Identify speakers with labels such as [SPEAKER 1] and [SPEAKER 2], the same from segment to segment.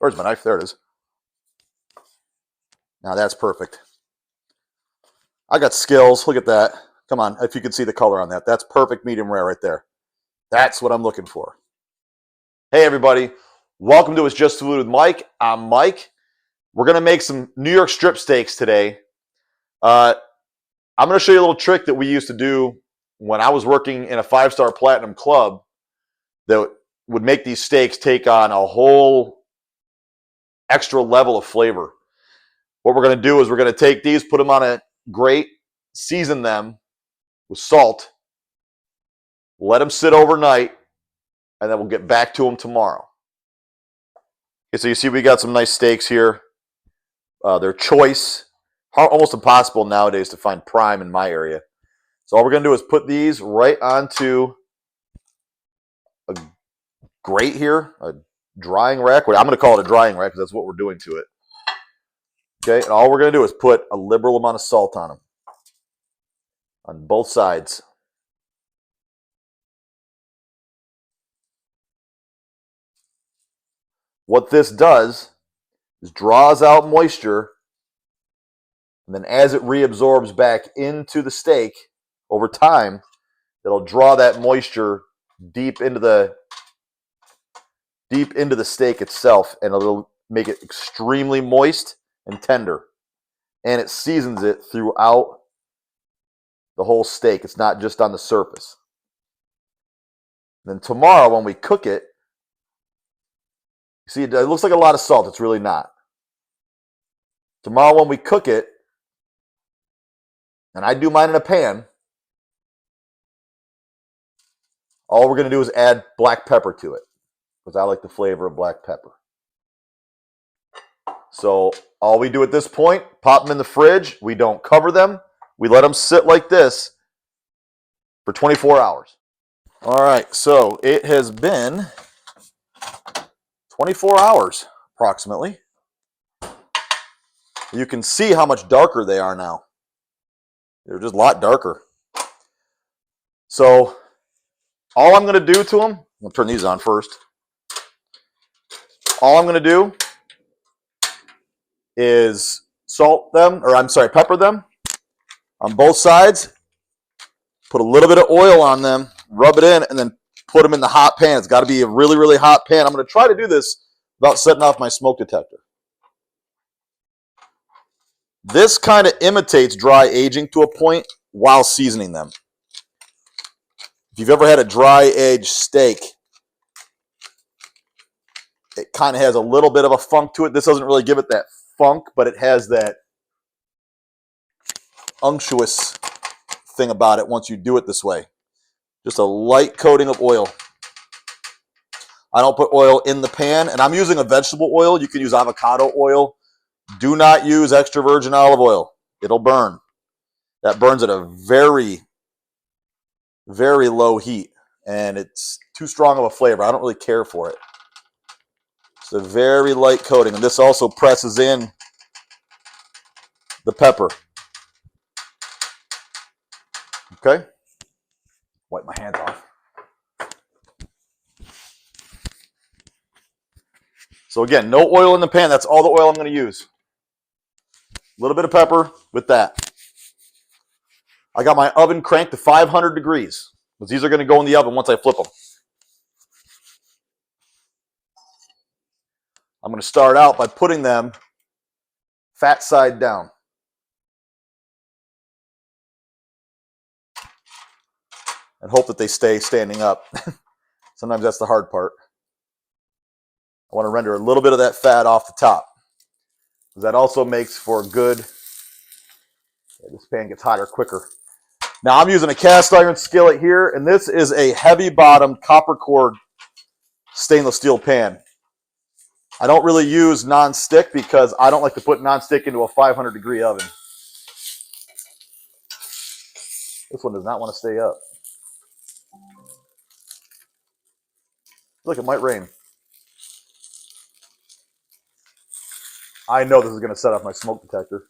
[SPEAKER 1] Where's my knife? There it is. Now that's perfect. I got skills. Look at that. Come on, if you can see the color on that. That's perfect medium rare right there. That's what I'm looking for. Hey, everybody. Welcome to It's Just Food with Mike. I'm Mike. We're going to make some New York strip steaks today. I'm going to show you a little trick that we used to do when I was working in a 5-star platinum club that would make these steaks take on a whole extra level of flavor. What we're going to do is we're going to take these, put them on a grate, season them with salt, let them sit overnight, and then we'll get back to them tomorrow. Okay, so you see we got some nice steaks here. They're choice. Almost impossible nowadays to find prime in my area. So all we're going to do is put these right onto a grate here, a drying rack. I'm going to call it a drying rack because that's what we're doing to it. Okay, and all we're going to do is put a liberal amount of salt on them, on both sides. What this does is draws out moisture, and then as it reabsorbs back into the steak over time, it'll draw that moisture deep into the steak itself, and it'll make it extremely moist and tender. And it seasons it throughout the whole steak. It's not just on the surface. Then tomorrow when we cook it, see, it looks like a lot of salt. It's really not. Tomorrow when we cook it, and I do mine in a pan, all we're going to do is add black pepper to it because I like the flavor of black pepper. So all we do at this point, pop them in the fridge. We don't cover them. We let them sit like this for 24 hours. All right, so it has been 24 hours approximately. You can see how much darker they are now. They're just a lot darker. So all I'm going to do to them, I'll turn these on first. All I'm going to do is pepper them on both sides, put a little bit of oil on them, rub it in, and then put them in the hot pan. It's got to be a really, really hot pan. I'm going to try to do this without setting off my smoke detector. This kind of imitates dry aging to a point while seasoning them. If you've ever had a dry aged steak, it kind of has a little bit of a funk to it. This doesn't really give it that funk, but it has that unctuous thing about it once you do it this way. Just a light coating of oil. I don't put oil in the pan, and I'm using a vegetable oil. You can use avocado oil. Do not use extra virgin olive oil. It'll burn. That burns at a very, very low heat, and it's too strong of a flavor. I don't really care for it. It's a very light coating, and this also presses in the pepper. Okay? Wipe my hands off. So again, no oil in the pan. That's all the oil I'm going to use. A little bit of pepper with that. I got my oven cranked to 500 degrees because these are going to go in the oven once I flip them. I'm going to start out by putting them fat side down. And hope that they stay standing up. Sometimes that's the hard part. I want to render a little bit of that fat off the top, because that also makes for good. This pan gets hotter quicker. Now I'm using a cast iron skillet here, and this is a heavy bottomed copper core stainless steel pan. I don't really use non-stick because I don't like to put non-stick into a 500 degree oven. This one does not want to stay up. Look, it might rain. I know this is going to set off my smoke detector.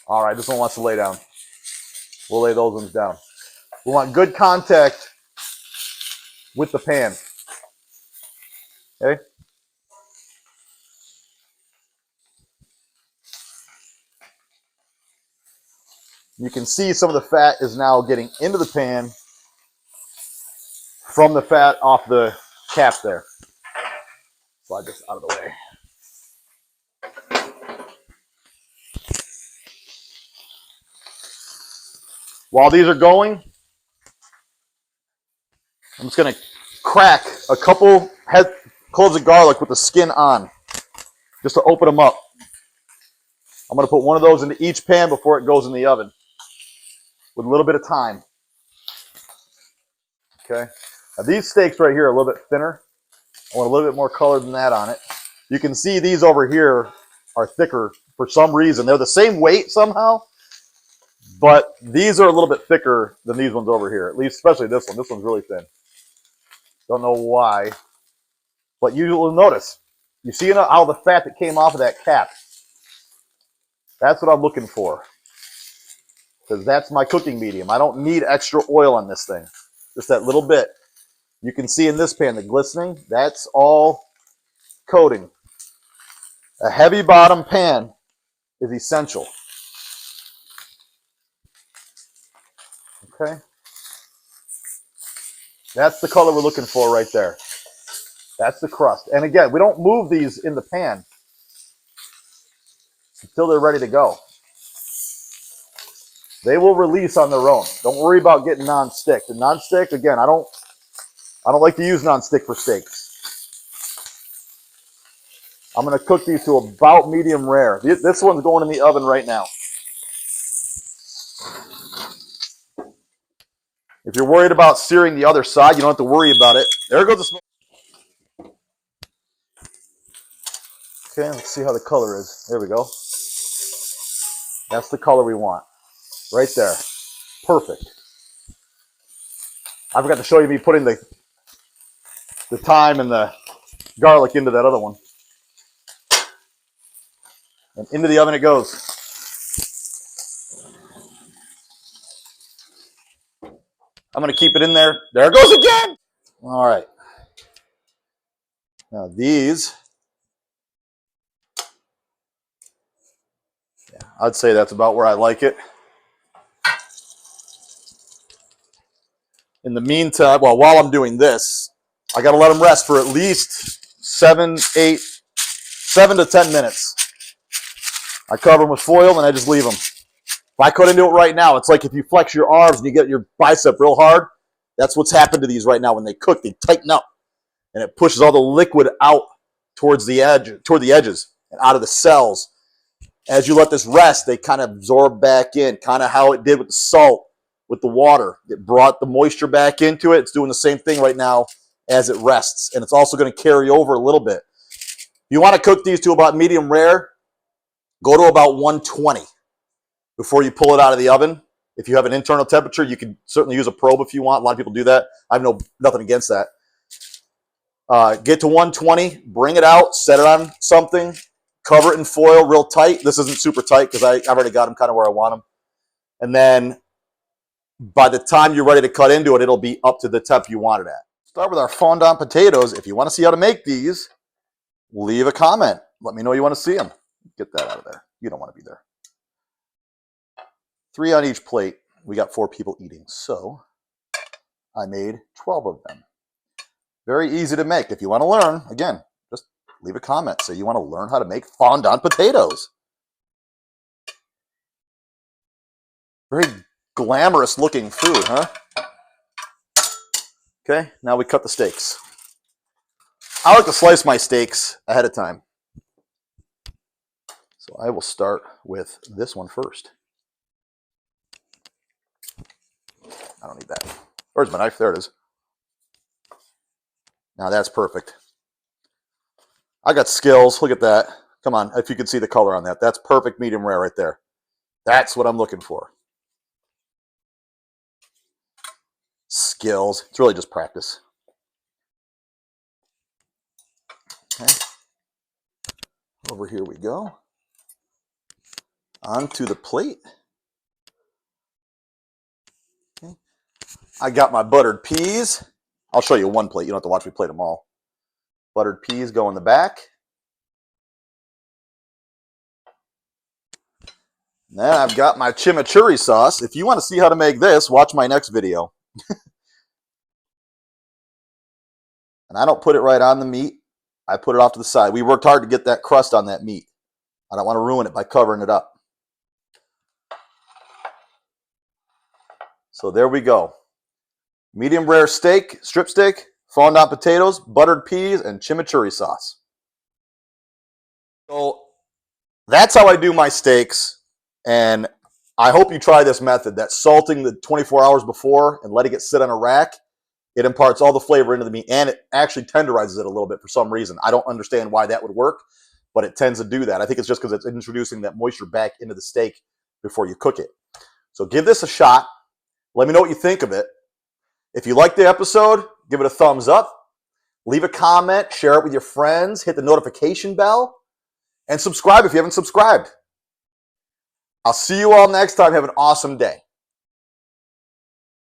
[SPEAKER 1] All right, this one wants to lay down. We'll lay those ones down. We want good contact with the pan. Okay. You can see some of the fat is now getting into the pan from the fat off the cap there. Slide this out of the way. While these are going, I'm just going to crack a couple cloves of garlic with the skin on, just to open them up. I'm going to put one of those into each pan before it goes in the oven, with a little bit of time. Okay. Now these steaks right here are a little bit thinner. I want a little bit more color than that on it. You can see these over here are thicker for some reason. They're the same weight somehow, but these are a little bit thicker than these ones over here. At least, especially this one. This one's really thin. Don't know why, but you will notice. You see how the fat that came off of that cap? That's what I'm looking for, because that's my cooking medium. I don't need extra oil on this thing. Just that little bit. You can see in this pan the glistening. That's all coating. A heavy bottom pan is essential. Okay. That's the color we're looking for right there. That's the crust. And again, we don't move these in the pan until they're ready to go. They will release on their own. Don't worry about getting non-stick. The non-stick, again, I don't like to use non-stick for steaks. I'm going to cook these to about medium rare. This one's going in the oven right now. If you're worried about searing the other side, you don't have to worry about it. There goes the smoke. Okay, let's see how the color is. There we go. That's the color we want. Right there. Perfect. I forgot to show you me putting the thyme and the garlic into that other one. And into the oven it goes. I'm going to keep it in there. There it goes again. All right. Now these, yeah, I'd say that's about where I like it. In the meantime, well, while I'm doing this, I got to let them rest for at least 7 to 10 minutes. I cover them with foil and I just leave them. If I couldn't do it right now, it's like if you flex your arms and you get your bicep real hard. That's what's happened to these right now. When they cook, they tighten up and it pushes all the liquid out towards the edge, toward the edges and out of the cells. As you let this rest, they kind of absorb back in, kind of how it did with the salt, with the water. It brought the moisture back into it. It's doing the same thing right now as it rests. And it's also going to carry over a little bit. If you want to cook these to about medium rare, go to about 120 before you pull it out of the oven. If you have an internal temperature, you can certainly use a probe if you want. A lot of people do that. I have nothing against that. Get to 120, bring it out, set it on something, cover it in foil real tight. This isn't super tight because I've already got them kind of where I want them. And then by the time you're ready to cut into it, it'll be up to the temp you want it at. Start with our fondant potatoes. If you want to see how to make these, leave a comment. Let me know you want to see them. Get that out of there. You don't want to be there. 3 on each plate. We got 4 people eating, so I made 12 of them. Very easy to make. If you want to learn, again, just leave a comment. Say you want to learn how to make fondant potatoes. Very glamorous looking food, huh? Okay, now we cut the steaks. I like to slice my steaks ahead of time. So I will start with this one first. I don't need that. Where's my knife? There it is. Now that's perfect. I got skills. Look at that. Come on, if you can see the color on that. That's perfect medium rare right there. That's what I'm looking for. Skills. It's really just practice. Okay. Over here we go. Onto the plate. Okay. I got my buttered peas. I'll show you one plate. You don't have to watch me plate them all. Buttered peas go in the back. Then I've got my chimichurri sauce. If you want to see how to make this, watch my next video. And I don't put it right on the meat. I put it off to the side. We worked hard to get that crust on that meat. I don't want to ruin it by covering it up. So there we go. Medium rare steak, strip steak, fondant potatoes, buttered peas, and chimichurri sauce. So that's how I do my steaks. And I hope you try this method. That salting the 24 hours before and letting it sit on a rack. It imparts all the flavor into the meat, and it actually tenderizes it a little bit for some reason. I don't understand why that would work, but it tends to do that. I think it's just because it's introducing that moisture back into the steak before you cook it. So give this a shot. Let me know what you think of it. If you like the episode, give it a thumbs up. Leave a comment, share it with your friends, hit the notification bell, and subscribe if you haven't subscribed. I'll see you all next time. Have an awesome day.